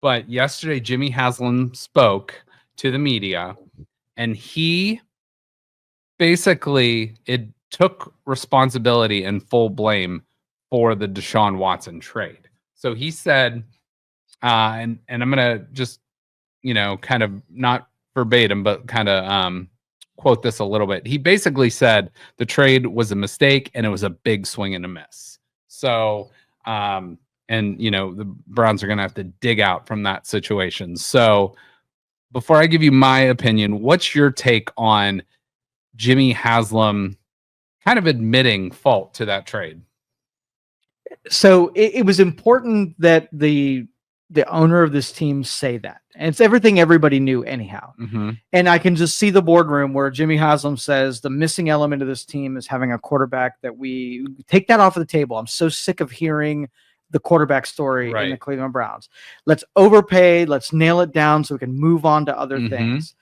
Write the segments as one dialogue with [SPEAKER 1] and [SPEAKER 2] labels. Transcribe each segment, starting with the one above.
[SPEAKER 1] But yesterday, Jimmy Haslam spoke to the media, and he basically took responsibility and full blame for the Deshaun Watson trade. So he said, and I'm gonna just kind of not verbatim, but kind of quote this a little bit. He basically said the trade was a mistake and it was a big swing and a miss. So, and the Browns are going to have to dig out from that situation. So before I give you my opinion, what's your take on Jimmy Haslam kind of admitting fault to that trade?
[SPEAKER 2] So it was important that the owner of this team say that. And it's everything everybody knew anyhow.
[SPEAKER 1] Mm-hmm.
[SPEAKER 2] And I can just see the boardroom where Jimmy Haslam says the missing element of this team is having a quarterback that we take that off of the table. I'm so sick of hearing the quarterback story in the Cleveland Browns. Let's overpay. Let's nail it down so we can move on to other things.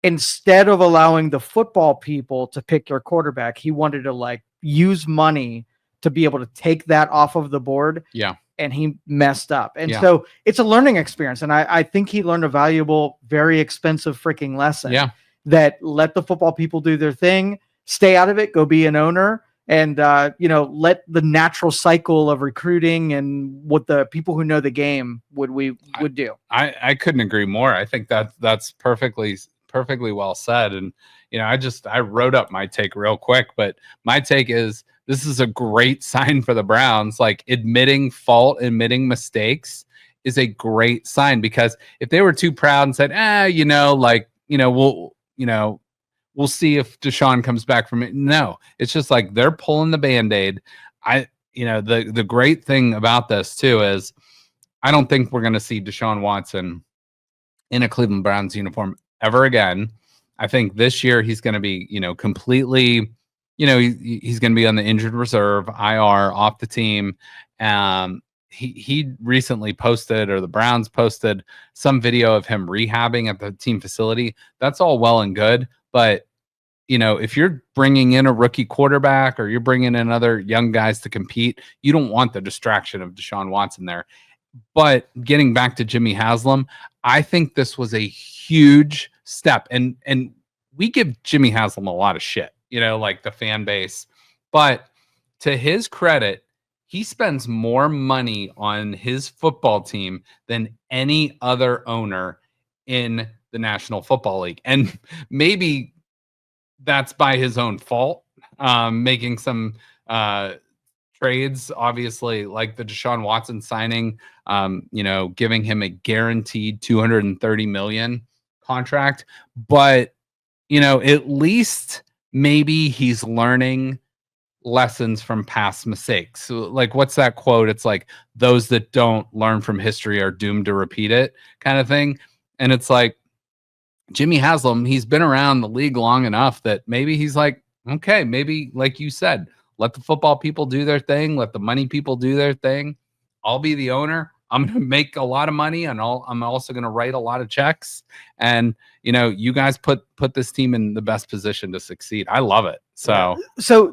[SPEAKER 2] Instead of allowing the football people to pick your quarterback, he wanted to use money to be able to take that off of the board.
[SPEAKER 1] Yeah.
[SPEAKER 2] And he messed up. And so it's a learning experience. And I think he learned a valuable, very expensive freaking lesson.
[SPEAKER 1] Yeah.
[SPEAKER 2] That let the football people do their thing, stay out of it, go be an owner, and let the natural cycle of recruiting and what the people who know the game would do.
[SPEAKER 1] I couldn't agree more. I think that's perfectly well said. And I wrote up my take real quick, but my take is this is a great sign for the Browns. Like, admitting fault, admitting mistakes is a great sign, because if they were too proud and said, we'll see if Deshaun comes back from it. No, it's just like they're pulling the Band-Aid. The great thing about this too is I don't think we're going to see Deshaun Watson in a Cleveland Browns uniform ever again. I think this year he's going to be, completely, he's going to be on the injured reserve, IR, off the team. He recently posted, or the Browns posted, some video of him rehabbing at the team facility. That's all well and good, but if you're bringing in a rookie quarterback or you're bringing in other young guys to compete, you don't want the distraction of Deshaun Watson there. But getting back to Jimmy Haslam, I think this was a huge step, and we give Jimmy Haslam a lot of shit, like the fan base, but to his credit, he spends more money on his football team than any other owner in the National Football League. And maybe that's by his own fault, making some trades, obviously, like the Deshaun Watson signing, giving him a guaranteed $230 million contract. But, at least maybe he's learning lessons from past mistakes. So, like, what's that quote? It's like, those that don't learn from history are doomed to repeat it, kind of thing. And it's like, Jimmy Haslam, he's been around the league long enough that maybe he's like, okay, maybe, like you said, let the football people do their thing, let the money people do their thing. I'll be the owner. I'm going to make a lot of money, and I'm also going to write a lot of checks. And, you guys put this team in the best position to succeed. I love it. So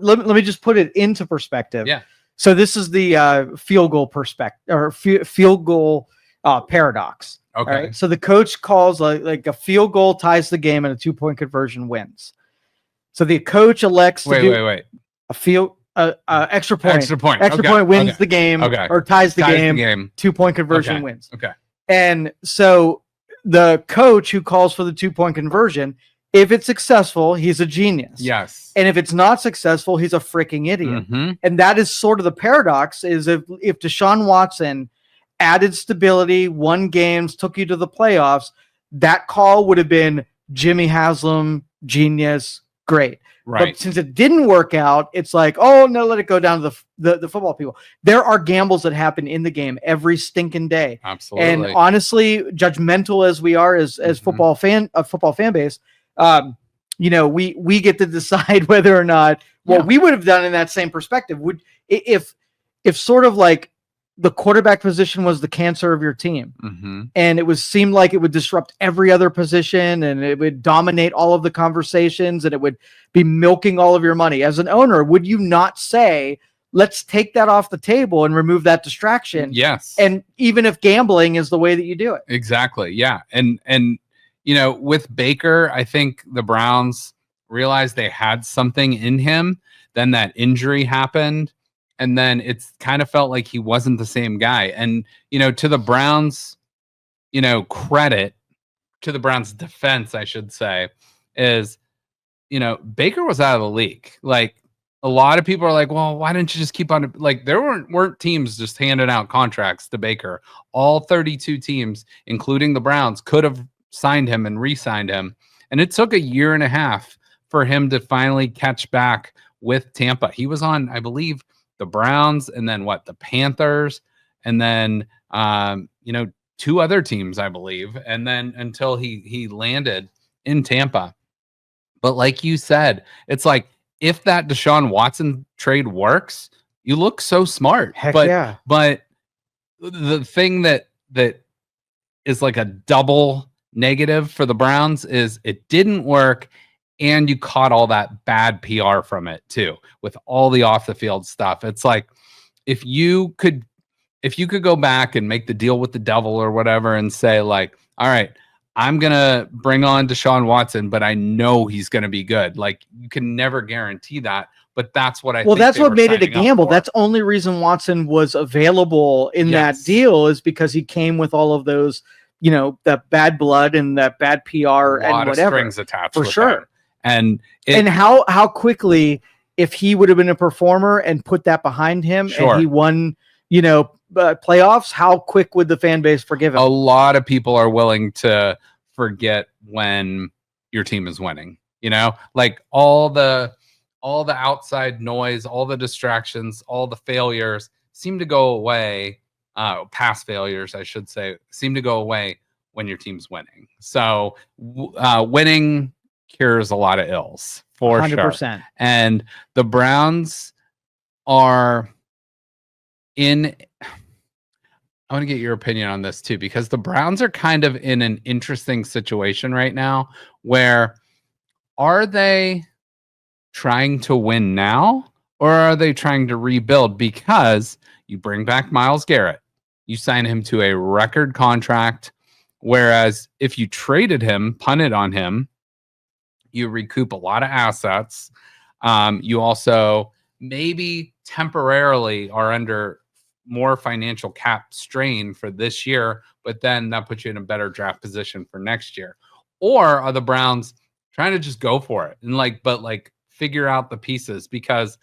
[SPEAKER 2] let me just put it into perspective.
[SPEAKER 1] Yeah.
[SPEAKER 2] So this is the field goal perspective, or field goal paradox.
[SPEAKER 1] Okay.
[SPEAKER 2] Right? So the coach calls like a field goal ties the game and a 2-point conversion wins. So the coach elects to do a field extra point.
[SPEAKER 1] Extra point
[SPEAKER 2] wins the game, or ties the game. 2-point conversion wins.
[SPEAKER 1] Okay.
[SPEAKER 2] And so the coach who calls for the 2-point conversion, if it's successful, he's a genius.
[SPEAKER 1] Yes.
[SPEAKER 2] And if it's not successful, he's a freaking idiot.
[SPEAKER 1] Mm-hmm.
[SPEAKER 2] And that is sort of the paradox, is if Deshaun Watson added stability, won games, took you to the playoffs, that call would have been Jimmy Haslam, genius, great.
[SPEAKER 1] Right.
[SPEAKER 2] But since it didn't work out, it's like, oh no, let it go down to the football people. There are gambles that happen in the game every stinking day.
[SPEAKER 1] Absolutely.
[SPEAKER 2] And honestly, judgmental as we are as football fan base, we get to decide whether or not what we would have done in that same perspective. If sort of like the quarterback position was the cancer of your team, and it seemed like it would disrupt every other position, and it would dominate all of the conversations, and it would be milking all of your money. As an owner, would you not say, let's take that off the table and remove that distraction.
[SPEAKER 1] Yes.
[SPEAKER 2] And even if gambling is the way that you do it.
[SPEAKER 1] Exactly. Yeah. And you know, with Baker, I think the Browns realized they had something in him. Then that injury happened. And then it's kind of felt like he wasn't the same guy. And, you know, to the Browns, you know, credit, to the Browns' defense, I should say, is, you know, Baker was out of the league. Like, a lot of people are like, well, why didn't you just keep on? Like, there weren't teams just handing out contracts to Baker. All 32 teams, including the Browns, could have signed him and re-signed him. And it took a year and a half for him to finally catch back with Tampa. He was on, I believe, the Browns, and then the Panthers, and then you know, 2 other teams, I believe, and then until he landed in Tampa. But like you said, it's like, if that Deshaun Watson trade works, you look so smart.
[SPEAKER 2] Heck
[SPEAKER 1] but
[SPEAKER 2] yeah.
[SPEAKER 1] But the thing that is like a double negative for the Browns is it didn't work. And you caught all that bad PR from it too, with all the off the field stuff. It's like, if you could go back and make the deal with the devil or whatever and say, like, all right, I'm going to bring on Deshaun Watson, but I know he's going to be good. Like, you can never guarantee that, but that's what I think.
[SPEAKER 2] That's what made it a gamble. That's the only reason Watson was available in that deal, is because he came with all of those, you know, that bad blood and that bad PR and whatever.
[SPEAKER 1] Strings attached
[SPEAKER 2] for sure.
[SPEAKER 1] Him. And
[SPEAKER 2] how quickly, if he would have been a performer and put that behind him, and he won, you know, playoffs, how quick would the fan base forgive him?
[SPEAKER 1] A lot of people are willing to forget when your team is winning. You know, like all the outside noise, all the distractions, all the failures seem to go away. Past failures, I should say, seem to go away when your team's winning. So winning cures a lot of ills, for 100%. Sure. And the Browns are in, I want to get your opinion on this too, because the Browns are kind of in an interesting situation right now, where are they trying to win now, or are they trying to rebuild? Because you bring back Myles Garrett, you sign him to a record contract, whereas if you traded him, punted on him, you recoup a lot of assets. You also maybe temporarily are under more financial cap strain for this year, but then that puts you in a better draft position for next year. Or are the Browns trying to just go for it and figure out the pieces? Because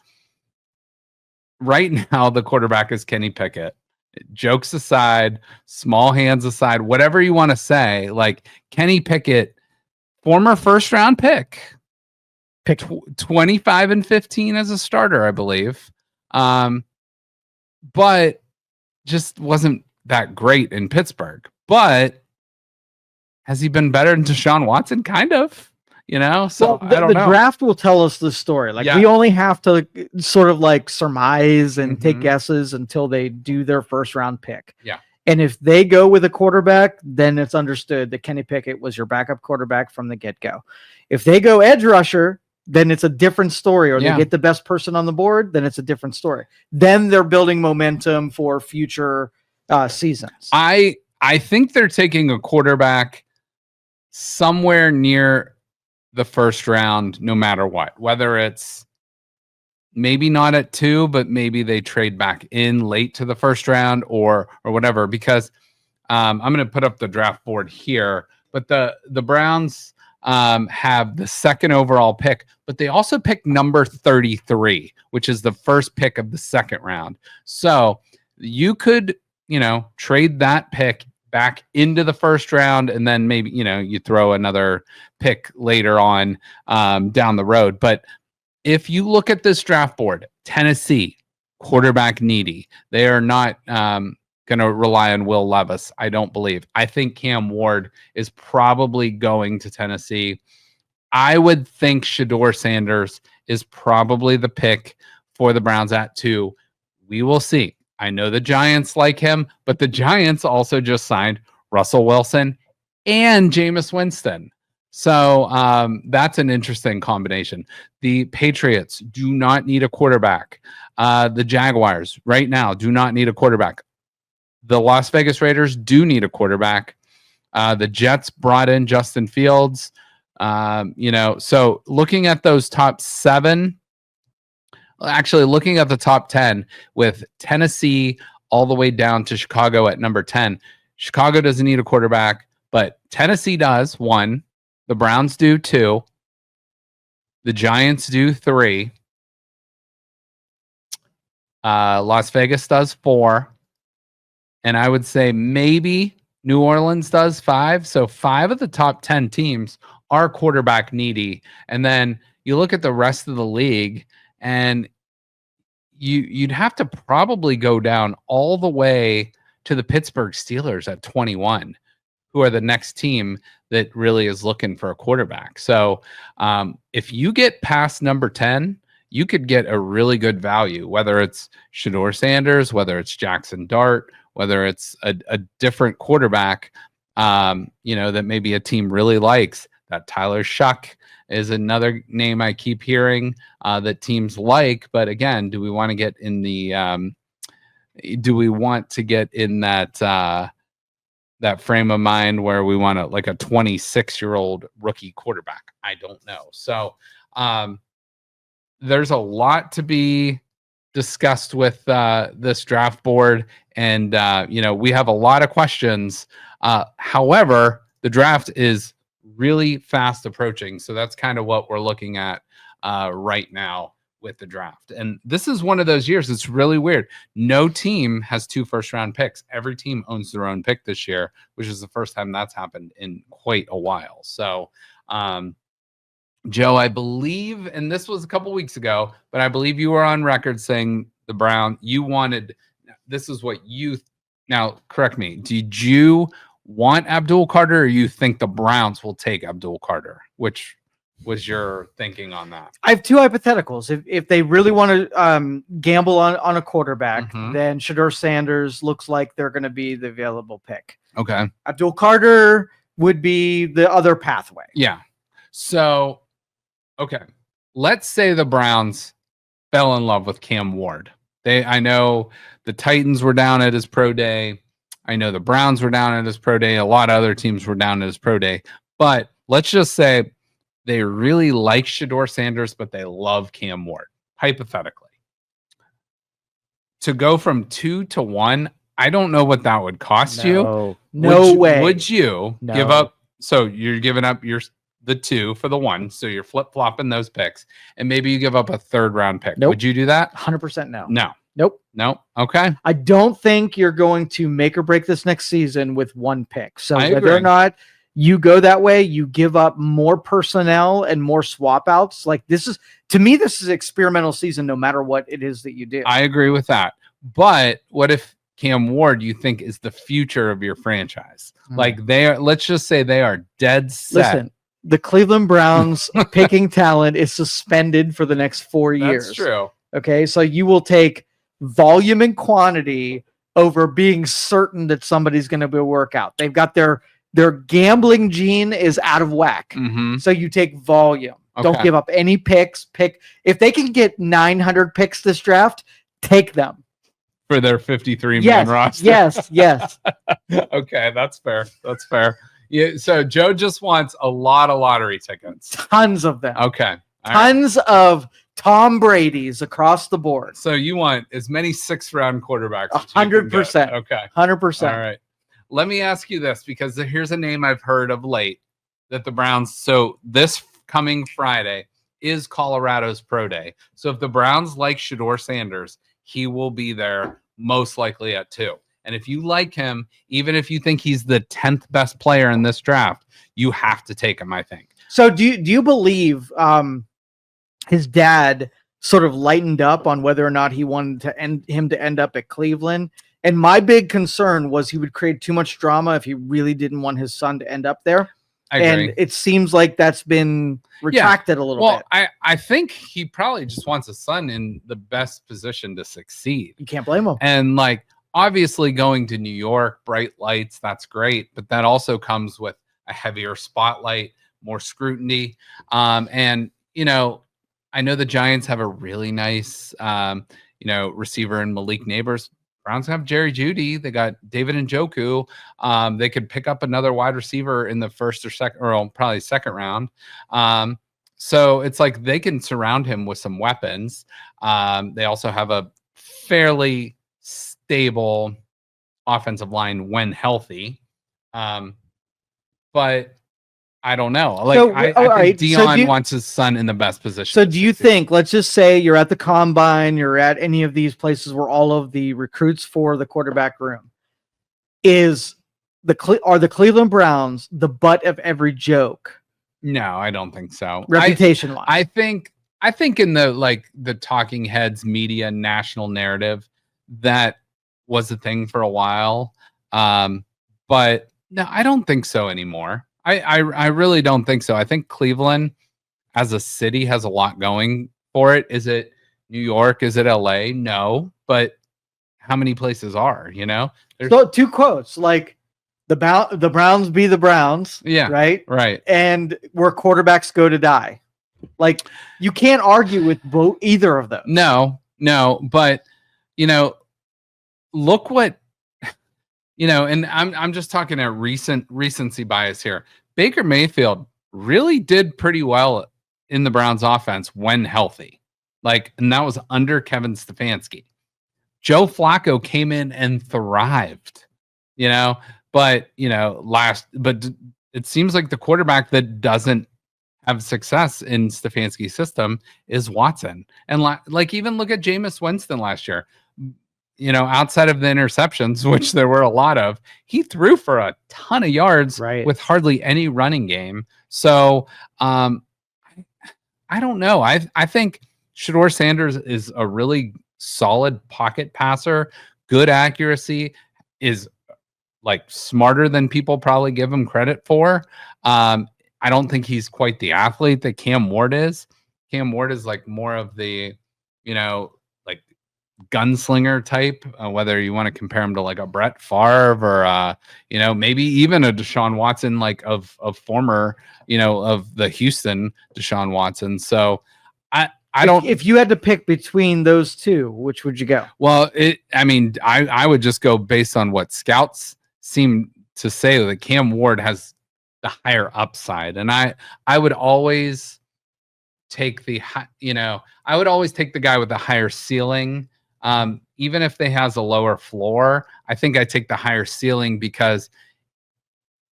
[SPEAKER 1] right now the quarterback is Kenny Pickett. Jokes aside, small hands aside, whatever you want to say, like, Kenny Pickett, former first round pick 25 and 15 as a starter, I believe. But just wasn't that great in Pittsburgh. But has he been better than Deshaun Watson? Kind of, you know? So I don't know.
[SPEAKER 2] The draft will tell us the story. We only have to sort of surmise and take guesses until they do their first round pick.
[SPEAKER 1] Yeah.
[SPEAKER 2] And if they go with a quarterback, then it's understood that Kenny Pickett was your backup quarterback from the get-go. If they go edge rusher, then it's a different story. Or they get the best person on the board, then it's a different story. Then they're building momentum for future seasons.
[SPEAKER 1] I think they're taking a quarterback somewhere near the first round, no matter what. Whether it's maybe not at 2, but maybe they trade back in late to the first round or whatever. Because I'm going to put up the draft board here, but the Browns have the 2nd overall pick, but they also pick number 33, which is the first pick of the 2nd round. So you could, you know, trade that pick back into the first round, and then maybe, you know, you throw another pick later on down the road. But if you look at this draft board, Tennessee, quarterback needy. They are not going to rely on Will Levis, I don't believe. I think Cam Ward is probably going to Tennessee. I would think Shedeur Sanders is probably the pick for the Browns at 2. We will see. I know the Giants like him, but the Giants also just signed Russell Wilson and Jameis Winston. So that's an interesting combination. The Patriots do not need a quarterback. The Jaguars right now do not need a quarterback. The Las Vegas Raiders do need a quarterback. The Jets brought in Justin Fields. So looking at those top 7, actually looking at the top 10 with Tennessee all the way down to Chicago at number 10. Chicago doesn't need a quarterback, but Tennessee does, 1. The Browns do, 2. The Giants do, 3. Las Vegas does, 4. And I would say maybe New Orleans does, 5. So 5 of the top 10 teams are quarterback needy. And then you look at the rest of the league, and you'd have to probably go down all the way to the Pittsburgh Steelers at 21, who are the next team that really is looking for a quarterback. So if you get past number 10, you could get a really good value, whether it's Shedeur Sanders, whether it's Jackson Dart, whether it's a different quarterback, that maybe a team really likes. That Tyler Shuck is another name I keep hearing that teams like. But again, do we want to get in that frame of mind where we want a 26-year-old rookie quarterback? I don't know. So there's a lot to be discussed with this draft board, and we have a lot of questions. However, the draft is really fast approaching, so that's kind of what we're looking at right now with the draft. And this is one of those years, it's really weird. No team has 2 first-round picks. Every team owns their own pick this year, which is the first time that's happened in quite a while. So Joe, I believe, and this was a couple weeks ago, but I believe you were on record saying the Brown, you wanted, this is what you, now correct me, did you want Abdul Carter, or you think the Browns will take Abdul Carter? Which was your thinking on that?
[SPEAKER 2] I have 2 hypotheticals. If they really want to gamble on a quarterback, then Shedeur Sanders looks like they're going to be the available pick.
[SPEAKER 1] Okay.
[SPEAKER 2] Abdul Carter would be the other pathway.
[SPEAKER 1] Yeah. So, okay. Let's say the Browns fell in love with Cam Ward. I know the Titans were down at his pro day. I know the Browns were down at his pro day. A lot of other teams were down at his pro day. But let's just say they really like Shedeur Sanders, but they love Cam Ward, hypothetically. To go from 2 to 1, I don't know what that would cost you.
[SPEAKER 2] No way.
[SPEAKER 1] Would you give up? So you're giving up the 2 for the 1. So you're flip-flopping those picks. And maybe you give up a 3rd-round pick.
[SPEAKER 2] Nope.
[SPEAKER 1] Would you do that?
[SPEAKER 2] 100% no.
[SPEAKER 1] No.
[SPEAKER 2] Nope.
[SPEAKER 1] No. Okay.
[SPEAKER 2] I don't think you're going to make or break this next season with 1 pick. So
[SPEAKER 1] I
[SPEAKER 2] whether
[SPEAKER 1] agree.
[SPEAKER 2] or not you go that way, you give up more personnel and more swap outs. Like to me, this is experimental season, no matter what it is that you do.
[SPEAKER 1] I agree with that. But what if Cam Ward, you think, is the future of your franchise? Like let's just say they are dead set.
[SPEAKER 2] Listen, the Cleveland Browns picking talent is suspended for the next 4 years.
[SPEAKER 1] That's true.
[SPEAKER 2] Okay. So you will take volume and quantity over being certain that somebody's going to be a workout. They've got their gambling gene is out of whack. So you take volume. Okay. Don't give up any picks. If they can get 900 picks this draft, take them
[SPEAKER 1] for their 53-man roster.
[SPEAKER 2] Yes.
[SPEAKER 1] Okay, that's fair. Yeah. So Joe just wants a lot of lottery tickets.
[SPEAKER 2] Tons of them.
[SPEAKER 1] Okay.
[SPEAKER 2] Tons of Tom Brady's across the board.
[SPEAKER 1] So you want as many 6th-round quarterbacks.
[SPEAKER 2] 100%.
[SPEAKER 1] Okay.
[SPEAKER 2] 100%.
[SPEAKER 1] All right. Let me ask you this, because here's a name I've heard of late that the Browns. So this coming Friday is Colorado's pro day. So if the Browns like Shedeur Sanders, he will be there most likely at 2. And if you like him, even if you think he's the 10th best player in this draft, you have to take him, I think.
[SPEAKER 2] So do you believe his dad sort of lightened up on whether or not he wanted to end up at Cleveland? And my big concern was he would create too much drama if he really didn't want his son to end up there.
[SPEAKER 1] I agree.
[SPEAKER 2] And it seems like that's been retracted a little bit.
[SPEAKER 1] Well, I think he probably just wants his son in the best position to succeed.
[SPEAKER 2] You can't blame him.
[SPEAKER 1] And obviously going to New York, bright lights, that's great. But that also comes with a heavier spotlight, more scrutiny. And, I know the Giants have a really nice, receiver in Malik Neighbors. Browns have Jerry Jeudy. They got David Njoku. They could pick up another wide receiver in the first or second, or probably second round. So it's like they can surround him with some weapons. They also have a fairly stable offensive line when healthy. But I don't know. Like, so, I think Dion wants his son in the best position.
[SPEAKER 2] So do you think, let's just say you're at the combine, you're at any of these places where all of the recruits for the quarterback room, are the Cleveland Browns the butt of every joke?
[SPEAKER 1] No, I don't think so.
[SPEAKER 2] Reputation wise.
[SPEAKER 1] I think in the talking heads media national narrative, that was a thing for a while. But no, I don't think so anymore. I really don't think so. I think Cleveland as a city has a lot going for it. Is it New York? Is it LA? No, but how many places are, So 2 quotes, like the Browns be the Browns.
[SPEAKER 2] Yeah.
[SPEAKER 1] Right.
[SPEAKER 2] And where quarterbacks go to die. Like, you can't argue with either of those.
[SPEAKER 1] No, but look what, and I'm just talking a recency bias here. Baker Mayfield really did pretty well in the Browns offense when healthy. And that was under Kevin Stefanski. Joe Flacco came in and thrived, but it seems like the quarterback that doesn't have success in Stefanski's system is Watson. And even look at Jameis Winston last year. Outside of the interceptions, which there were a lot of, he threw for a ton of yards with hardly any running game. So I don't know. I think Shedeur Sanders is a really solid pocket passer, good accuracy, is smarter than people probably give him credit for. I don't think he's quite the athlete that Cam Ward is. Cam Ward is more of the, gunslinger type, whether you want to compare him to a Brett Favre or maybe even a Deshaun Watson, of former, of the Houston Deshaun Watson. So I don't.
[SPEAKER 2] If you had to pick between those two, which would you go?
[SPEAKER 1] Well, I would just go based on what scouts seem to say, that Cam Ward has the higher upside, and I would always take the guy with the higher ceiling. Even if they has a lower floor, I think I take the higher ceiling, because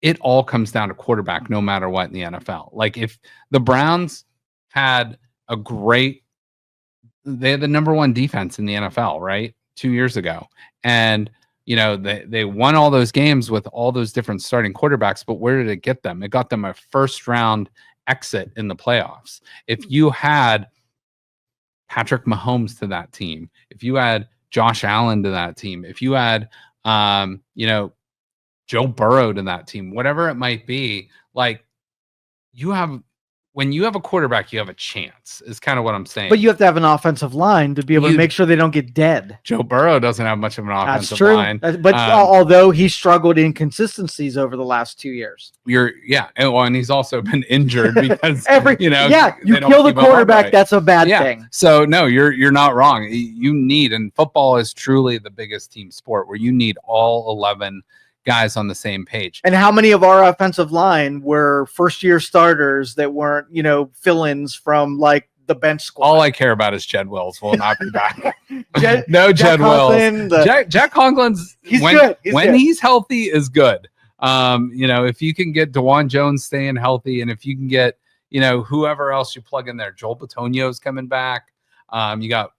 [SPEAKER 1] it all comes down to quarterback no matter what in the NFL. If the Browns had they had the number 1 defense in the NFL, right? 2 years ago. And, they won all those games with all those different starting quarterbacks, but where did it get them? It got them a first round exit in the playoffs. If you had Patrick Mahomes to that team, if you had Josh Allen to that team, if you had, Joe Burrow to that team, whatever it might be, when you have a quarterback, you have a chance, is kind of what I'm saying.
[SPEAKER 2] But you have to have an offensive line to be able to make sure they don't get dead.
[SPEAKER 1] Joe Burrow doesn't have much of an offensive line.
[SPEAKER 2] But although he struggled in consistencies over the last 2 years.
[SPEAKER 1] And he's also been injured because,
[SPEAKER 2] you kill the quarterback, that's a bad thing.
[SPEAKER 1] So no, you're not wrong. You need, and football is truly the biggest team sport where you need all 11 guys on the same page.
[SPEAKER 2] And how many of our offensive line were first-year starters that weren't, fill-ins from the bench squad?
[SPEAKER 1] All I care about is Jed Wills will not be back. Jed Wills. Jack Conklin's good. He's healthy is good. If you can get DeJuan Jones staying healthy, and if you can get, whoever else you plug in there, Joel Bitonio's coming back. You got,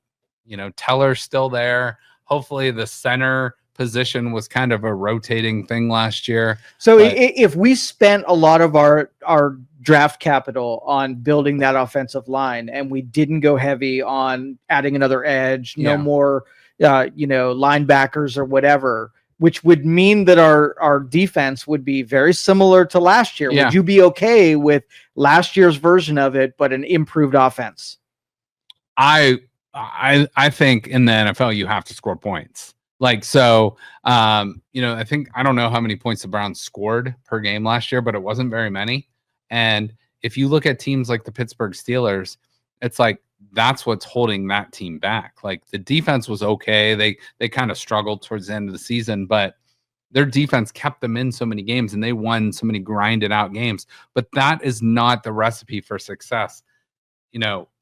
[SPEAKER 1] Teller's still there. Hopefully the center position was kind of a rotating thing last year.
[SPEAKER 2] So if we spent a lot of our draft capital on building that offensive line, and we didn't go heavy on adding another edge, no more, linebackers or whatever, which would mean that our defense would be very similar to last year. Would you be okay with last year's version of it, but an improved offense?
[SPEAKER 1] I think in the NFL, you have to score points. I think, I don't know how many points the Browns scored per game last year, but it wasn't very many. And if you look at teams like the Pittsburgh Steelers, it's like that's what's holding that team back. Like the defense was okay. They kind of struggled towards the end of the season, but their defense kept them in so many games and they won so many grinded out games. But that is not the recipe for success,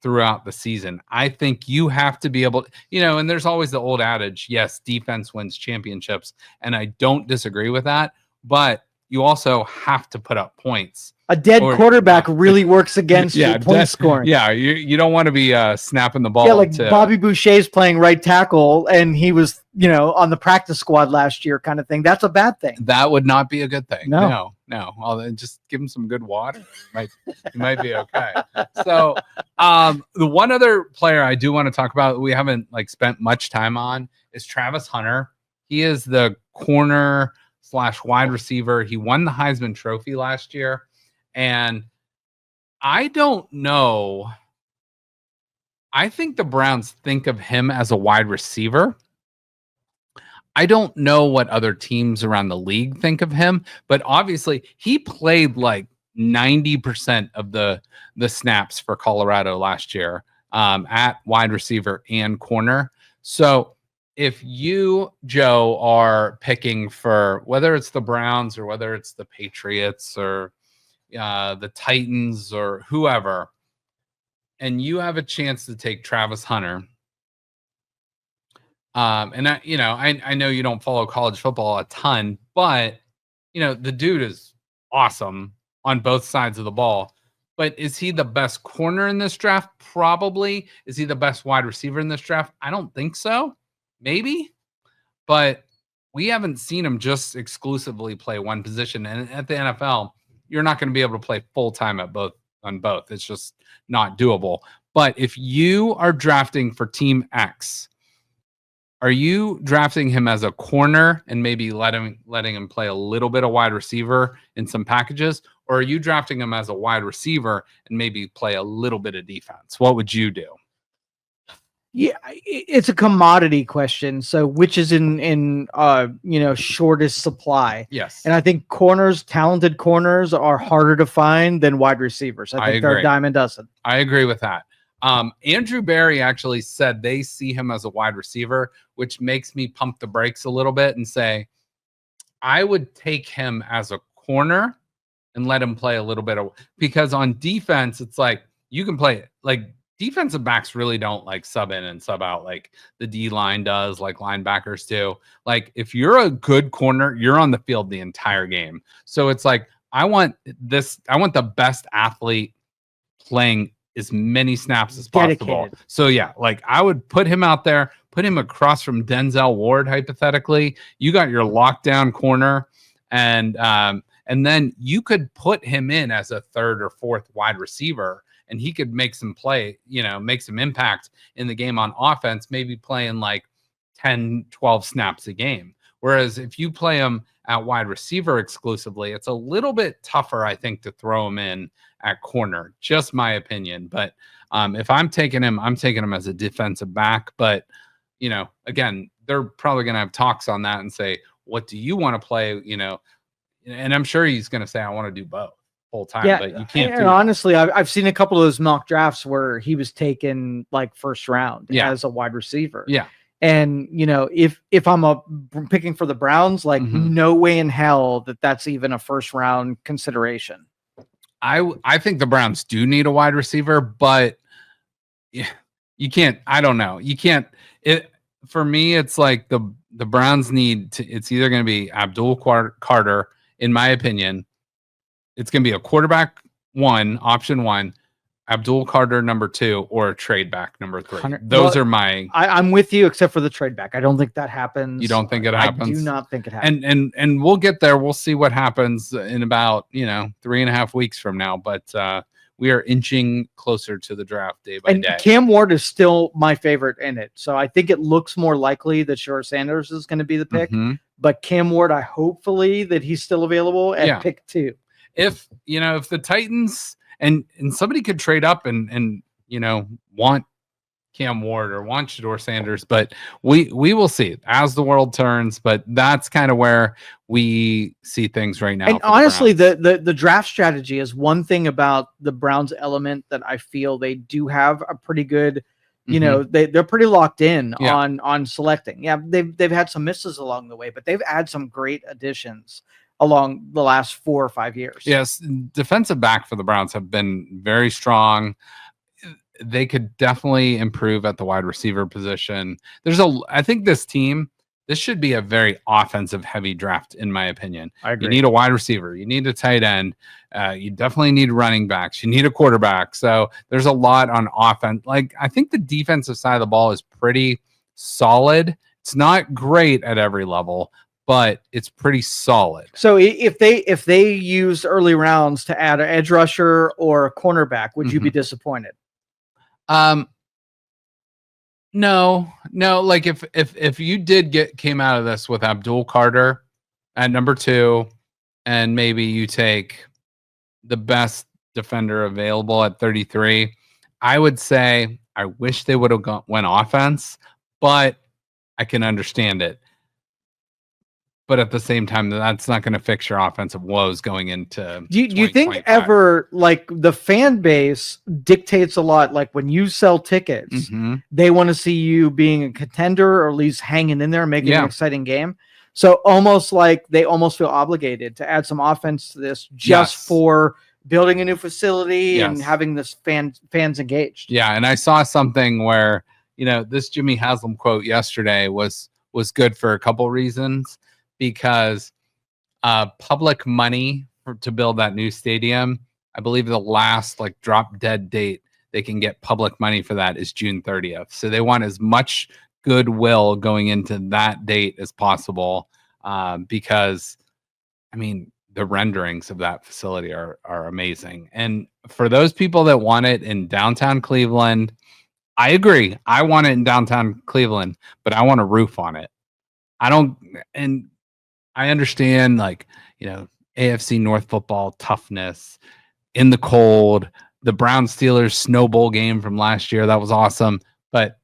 [SPEAKER 1] throughout the season. I think you have to be able, and there's always the old adage, yes, defense wins championships. And I don't disagree with that, but you also have to put up points.
[SPEAKER 2] A dead quarterback really works against your point scoring.
[SPEAKER 1] Yeah, you don't want to be snapping the ball.
[SPEAKER 2] Yeah, like Bobby Boucher's playing right tackle, and he was, on the practice squad last year kind of thing. That's a bad thing.
[SPEAKER 1] That would not be a good thing.
[SPEAKER 2] No.
[SPEAKER 1] Well, then just give him some good water. You might be okay. So the one other player I do want to talk about, we haven't spent much time on, is Travis Hunter. He is the corner / wide receiver. He won the Heisman Trophy last year. And I don't know. I think the Browns think of him as a wide receiver. I don't know what other teams around the league think of him, but obviously he played like 90% of the snaps for Colorado last year at wide receiver and corner. So if you, Joe, are picking for whether it's the Browns or whether it's the Patriots or the Titans or whoever, and you have a chance to take Travis Hunter, and I know you don't follow college football a ton, but the dude is awesome on both sides of the ball. But is he the best corner in this draft? Probably. Is he the best wide receiver in this draft? I don't think so. Maybe, but we haven't seen him just exclusively play one position. And at the NFL, you're not going to be able to play full time on both. It's just not doable. But if you are drafting for Team X, are you drafting him as a corner and maybe letting him play a little bit of wide receiver in some packages? Or are you drafting him as a wide receiver and maybe play a little bit of defense? What would you do?
[SPEAKER 2] Yeah, it's a commodity question. So which is in shortest supply?
[SPEAKER 1] Yes.
[SPEAKER 2] And I think talented corners are harder to find than wide receivers. I think they're a dime a dozen.
[SPEAKER 1] I agree with that. Andrew Berry actually said they see him as a wide receiver, which makes me pump the brakes a little bit and say, I would take him as a corner and let him play a little bit because on defense, it's like you can play defensive backs really don't sub in and sub out like the D line does, like linebackers do. Like if you're a good corner, you're on the field the entire game. So it's like, I want the best athlete playing as many snaps as possible.
[SPEAKER 2] Dedicated.
[SPEAKER 1] So yeah, I would put him out there, put him across from Denzel Ward, hypothetically. You got your lockdown corner, and then you could put him in as a third or fourth wide receiver, and he could make some play, make some impact in the game on offense, maybe playing 10, 12 snaps a game. Whereas if you play him at wide receiver exclusively, it's a little bit tougher, I think, to throw him in at corner. Just my opinion. But if I'm taking him as a defensive back. But, again, they're probably going to have talks on that and say, what do you want to play? And I'm sure he's going to say, I want to do both full time. Yeah, but you can't.
[SPEAKER 2] And honestly, I've seen a couple of those mock drafts where he was taken first round as a wide receiver.
[SPEAKER 1] Yeah.
[SPEAKER 2] And, if I'm picking for the Browns, no way in hell that's even a first round consideration.
[SPEAKER 1] I think the Browns do need a wide receiver, but you can't. I don't know. You can't. For me, it's like the Browns need to. It's either going to be Abdul Carter, in my opinion. It's going to be a quarterback option one, Abdul Carter number 2, or a trade back number 3. Those are my.
[SPEAKER 2] I'm with you, except for the trade back. I don't think that happens.
[SPEAKER 1] You don't think it happens?
[SPEAKER 2] I do not think it happens.
[SPEAKER 1] And we'll get there. We'll see what happens in about 3.5 weeks from now. But we are inching closer to the draft day by day.
[SPEAKER 2] Cam Ward is still my favorite in it, so I think it looks more likely that Shore Sanders is going to be the pick. Mm-hmm. But Cam Ward, hopefully that he's still available at pick 2.
[SPEAKER 1] If the Titans and somebody could trade up and want Cam Ward or want Shedeur Sanders, but we will see as the world turns. But that's kind of where we see things right now.
[SPEAKER 2] And honestly, the draft strategy is one thing about the Browns element that I feel they do have a pretty good, you know, they're pretty locked in on selecting. Yeah, they've had some misses along the way, but they've had some great additions along the last 4 or 5 years.
[SPEAKER 1] Yes, defensive back for the Browns have been very strong. They could definitely improve at the wide receiver position. I think this should be a very offensive heavy draft, in my opinion.
[SPEAKER 2] I agree.
[SPEAKER 1] You need a wide receiver. You need a tight end. You definitely need running backs. You need a quarterback. So there's a lot on offense. Like, I think the defensive side of the ball is pretty solid. It's not great at every level, but it's pretty solid.
[SPEAKER 2] So if they used early rounds to add an edge rusher or a cornerback, would you be disappointed?
[SPEAKER 1] No. Like if you came out of this with Abdul Carter at number 2, and maybe you take the best defender available at 33, I would say I wish they would have went offense, but I can understand it. But at the same time, that's not going to fix your offensive woes going into.
[SPEAKER 2] Do you think ever, like, the fan base dictates a lot? Like, when you sell tickets, they want to see you being a contender or at least hanging in there, making an exciting game. So almost like they almost feel obligated to add some offense to this just for building a new facility and having this fans engaged.
[SPEAKER 1] Yeah, and I saw something where, you know, this Jimmy Haslam quote yesterday was good for a couple reasons. Because public money to build that new stadium, I believe the last like drop dead date they can get public money for that is June 30th. So they want as much goodwill going into that date as possible, because, I mean, the renderings of that facility are amazing. And for those people that want it in downtown Cleveland, I agree. I want it in downtown Cleveland, but I want a roof on it. I understand, like, you know, AFC North football toughness in the cold, the Browns Steelers Snow Bowl game from last year. That was awesome. But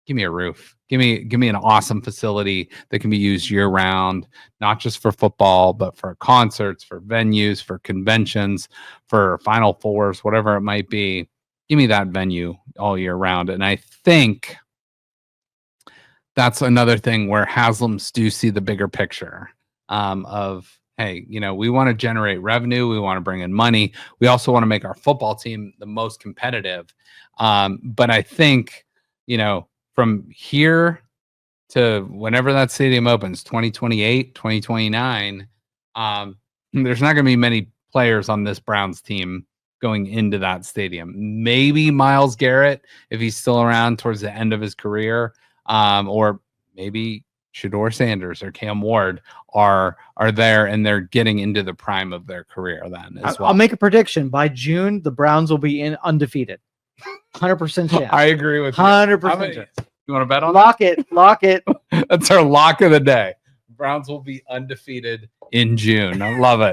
[SPEAKER 1] give me a roof. Give me an awesome facility that can be used year round, not just for football, but for concerts, for venues, for conventions, for Final Fours, whatever it might be. Give me that venue all year round. And I think that's another thing where Haslams do see the bigger picture. Of, hey, you know, we want to generate revenue. We want to bring in money. We also want to make our football team the most competitive. But I think, you know, from here to whenever that stadium opens, 2028, 2029, there's not going to be many players on this Browns team going into that stadium. Maybe Myles Garrett, if he's still around towards the end of his career, or maybe Shedeur Sanders or Cam Ward are there, and they're getting into the prime of their career then as well.
[SPEAKER 2] I'll make a prediction. By June, the Browns will be undefeated. 100% chance.
[SPEAKER 1] I agree with you.
[SPEAKER 2] 100%.
[SPEAKER 1] You want to bet on
[SPEAKER 2] that? Lock it.
[SPEAKER 1] That's our lock of the day. Browns will be undefeated in June. I love it.